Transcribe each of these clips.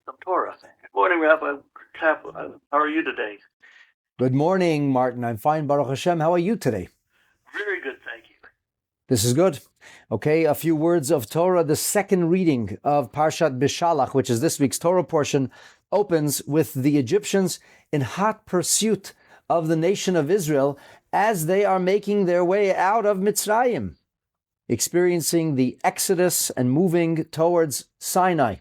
Some Torah. Good morning, Rabbi Kaplan. How are you today? Good morning, Martin. I'm fine, Baruch Hashem. How are you today? Very good, thank you. This is good. Okay, a few words of Torah. The second reading of Parshat Bishalach, which is this week's Torah portion, opens with the Egyptians in hot pursuit of the nation of Israel as they are making their way out of Mitzrayim, experiencing the exodus and moving towards Sinai,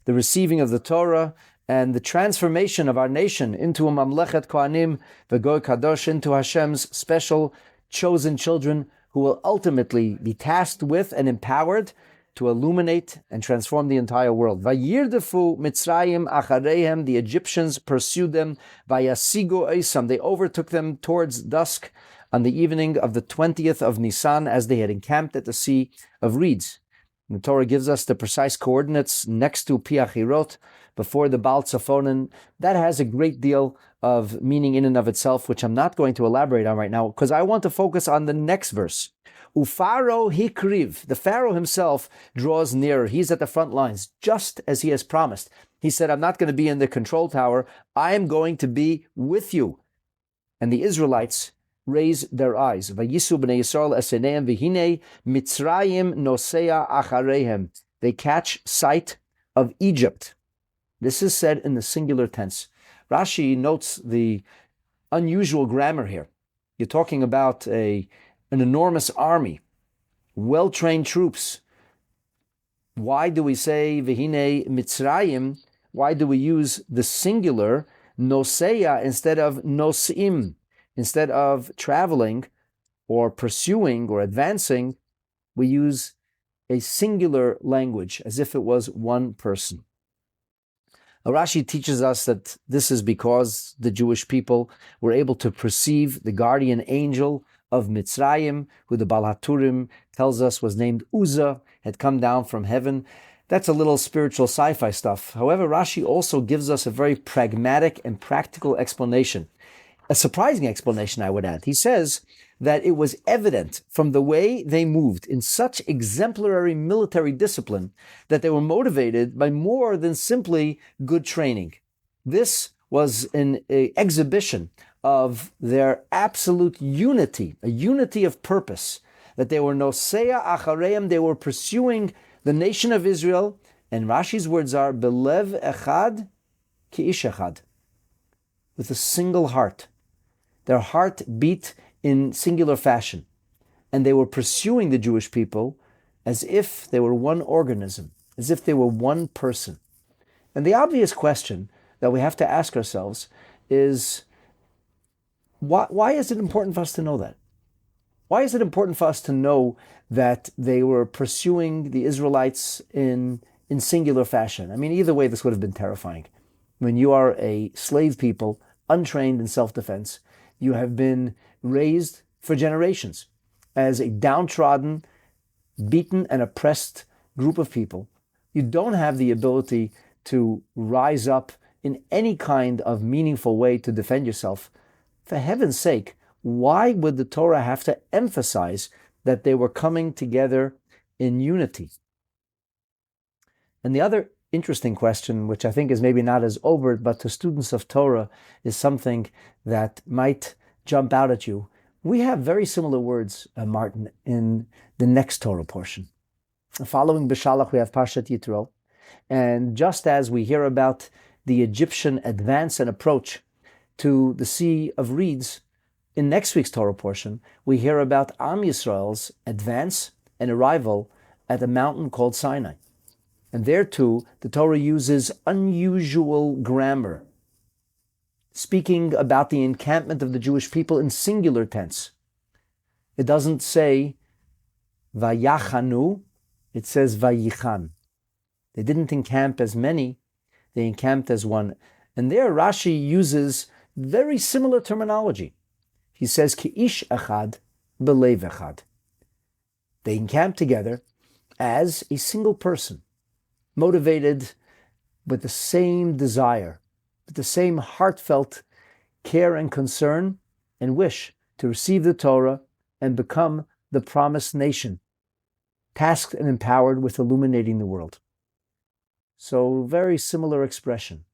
the receiving of the Torah, and the transformation of our nation into a Mamlechet Kohanim, V'Goy Kadosh, into Hashem's special chosen children who will ultimately be tasked with and empowered to illuminate and transform the entire world. Vayirdefu Mitzrayim achareihem, the Egyptians pursued them. Vayasigu eisam, they overtook them towards dusk on the evening of the 20th of Nisan as they had encamped at the Sea of Reeds. The Torah gives us the precise coordinates next to Piachirot, before the Baal Tzafonin. That has a great deal of meaning in and of itself, which I'm not going to elaborate on right now, because I want to focus on the next verse. Ufaro hikriv, the Pharaoh himself draws nearer. He's at the front lines, just as he has promised. He said, I'm not going to be in the control tower. I am going to be with you. And the Israelites raise their eyes. Vayisu b'nei Yisrael eseneim v'hinei Mitzrayim nosea achareihem. They catch sight of Egypt. This is said in the singular tense. Rashi notes the unusual grammar here. You're talking about an enormous army, well-trained troops. Why do we say Vehine Mitzrayim? Why do we use the singular noseya instead of nosim? Instead of traveling or pursuing or advancing, we use a singular language as if it was one person. Rashi teaches us that this is because the Jewish people were able to perceive the guardian angel of Mitzrayim, who the Baal HaTurim tells us was named Uzzah, had come down from heaven. That's a little spiritual sci-fi stuff. However, Rashi also gives us a very pragmatic and practical explanation. A surprising explanation, I would add. He says that it was evident from the way they moved in such exemplary military discipline that they were motivated by more than simply good training. This was an exhibition of their absolute unity, a unity of purpose, that they were nosea achareim, they were pursuing the nation of Israel, and Rashi's words are, belev echad ki ish echad, with a single heart. Their heart beat in singular fashion, and they were pursuing the Jewish people as if they were one organism, as if they were one person. And the obvious question that we have to ask ourselves is, why is it important for us to know that? Why is it important for us to know that they were pursuing the Israelites in singular fashion? I mean, either way, this would have been terrifying. When you are a slave people, untrained in self-defense, you have been raised for generations as a downtrodden, beaten, and oppressed group of people. You don't have the ability to rise up in any kind of meaningful way to defend yourself. For heaven's sake, why would the Torah have to emphasize that they were coming together in unity? And the other interesting question, which I think is maybe not as overt, but to students of Torah is something that might jump out at you. We have very similar words, Martin, in the next Torah portion. Following Bishalach, we have Parshat Yitro. And just as we hear about the Egyptian advance and approach to the Sea of Reeds, in next week's Torah portion, we hear about Am Yisrael's advance and arrival at a mountain called Sinai. And there too, the Torah uses unusual grammar, speaking about the encampment of the Jewish people in singular tense. It doesn't say Vayachanu, it says Vayichan. They didn't encamp as many, they encamped as one. And there Rashi uses very similar terminology. He says Ki ish echad belev echad. They encamped together as a single person, motivated with the same desire, with the same heartfelt care and concern and wish to receive the Torah and become the promised nation, tasked and empowered with illuminating the world. So very similar expression,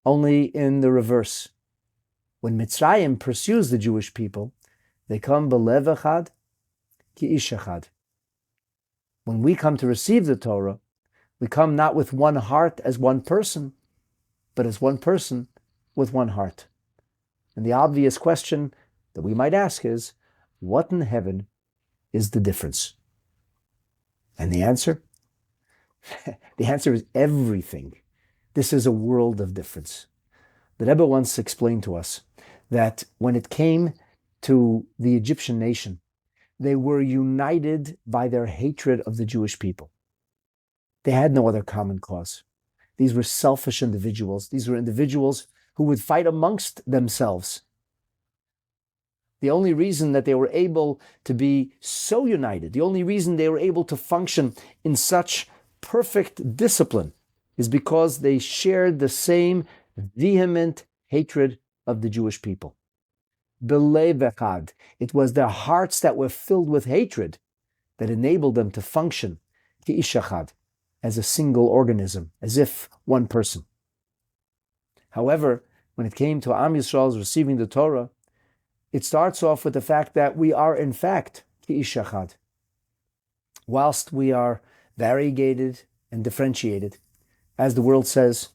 only in the reverse. When Mitzrayim pursues the Jewish people, they come belev echad ki ish echad. When we come to receive the Torah, we come not with one heart as one person, but as one person with one heart. And the obvious question that we might ask is, what in heaven is the difference? And the answer? The answer is everything. This is a world of difference. The Rebbe once explained to us that when it came to the Egyptian nation, they were united by their hatred of the Jewish people. They had no other common cause. These were selfish individuals. These were individuals who would fight amongst themselves. The only reason that they were able to be so united, the only reason they were able to function in such perfect discipline is because they shared the same vehement hatred of the Jewish people. Belev echad. It was their hearts that were filled with hatred that enabled them to function ki ish echad, as a single organism, as if one person. However, when it came to Am Yisrael's receiving the Torah, it starts off with the fact that we are in fact ki ish echad. Whilst we are variegated and differentiated, as the world says,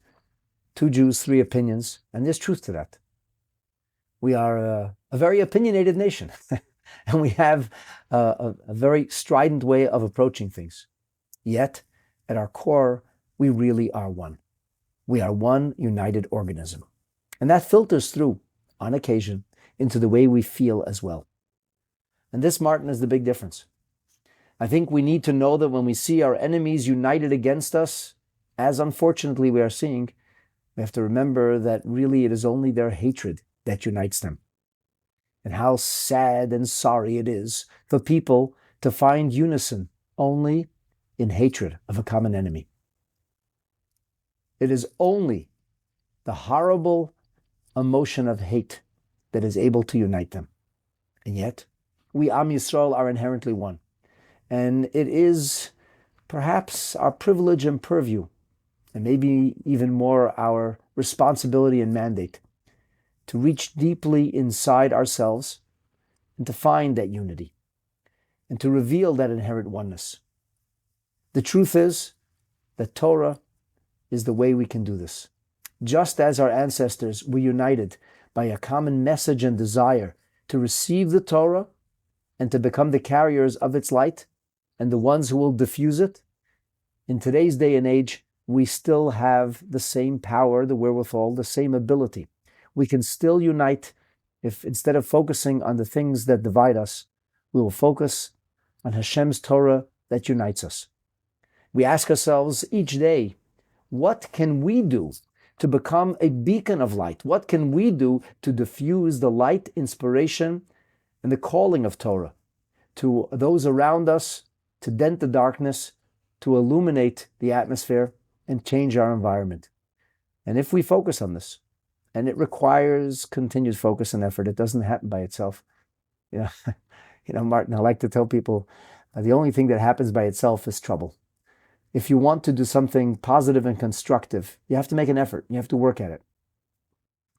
2 Jews, 3 opinions, and there's truth to that. We are a very opinionated nation, and we have a very strident way of approaching things. Yet, at our core, we really are one. We are one united organism. And that filters through, on occasion, into the way we feel as well. And this, Martin, is the big difference. I think we need to know that when we see our enemies united against us, as unfortunately we are seeing, we have to remember that really it is only their hatred that unites them. And how sad and sorry it is for people to find unison only in hatred of a common enemy. It is only the horrible emotion of hate that is able to unite them. And yet, we Am Yisrael are inherently one. And it is perhaps our privilege and purview, and maybe even more our responsibility and mandate, to reach deeply inside ourselves and to find that unity and to reveal that inherent oneness. The truth is that Torah is the way we can do this. Just as our ancestors were united by a common message and desire to receive the Torah and to become the carriers of its light and the ones who will diffuse it, in today's day and age, we still have the same power, the wherewithal, the same ability. We can still unite if instead of focusing on the things that divide us, we will focus on Hashem's Torah that unites us. We ask ourselves each day, what can we do to become a beacon of light? What can we do to diffuse the light, inspiration, and the calling of Torah to those around us, to dent the darkness, to illuminate the atmosphere, and change our environment? And if we focus on this, and it requires continued focus and effort, it doesn't happen by itself. You know, Martin, I like to tell people, the only thing that happens by itself is trouble. If you want to do something positive and constructive, you have to make an effort. You have to work at it.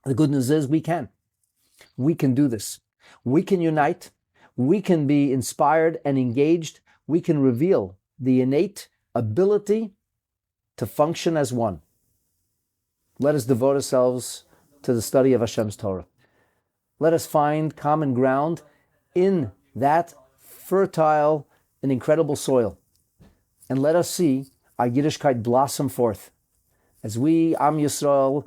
The good news is we can. We can do this. We can unite. We can be inspired and engaged. We can reveal the innate ability to function as one. Let us devote ourselves to the study of Hashem's Torah. Let us find common ground in that fertile and incredible soil. And let us see our Yiddishkeit blossom forth as we, Am Yisrael,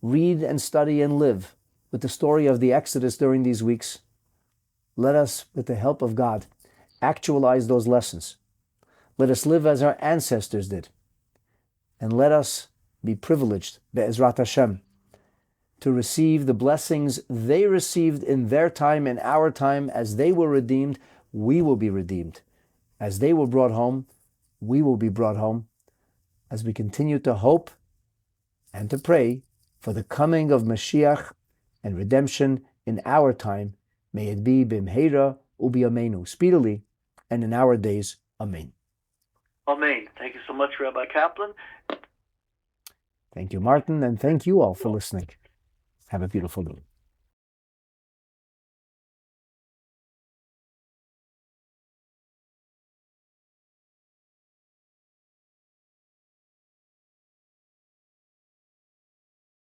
read and study and live with the story of the Exodus during these weeks. Let us, with the help of God, actualize those lessons. Let us live as our ancestors did. And let us be privileged, Be'ezrat Hashem, to receive the blessings they received in their time, in our time. As they were redeemed, we will be redeemed. As they were brought home, we will be brought home. As we continue to hope and to pray for the coming of Mashiach and redemption in our time, may it be b'mheira u'b'yameinu, speedily and in our days. Amen. Amen. Thank Thank you so much, Rabbi Kaplan. Thank you, Martin, and thank you all for listening. Have a beautiful day.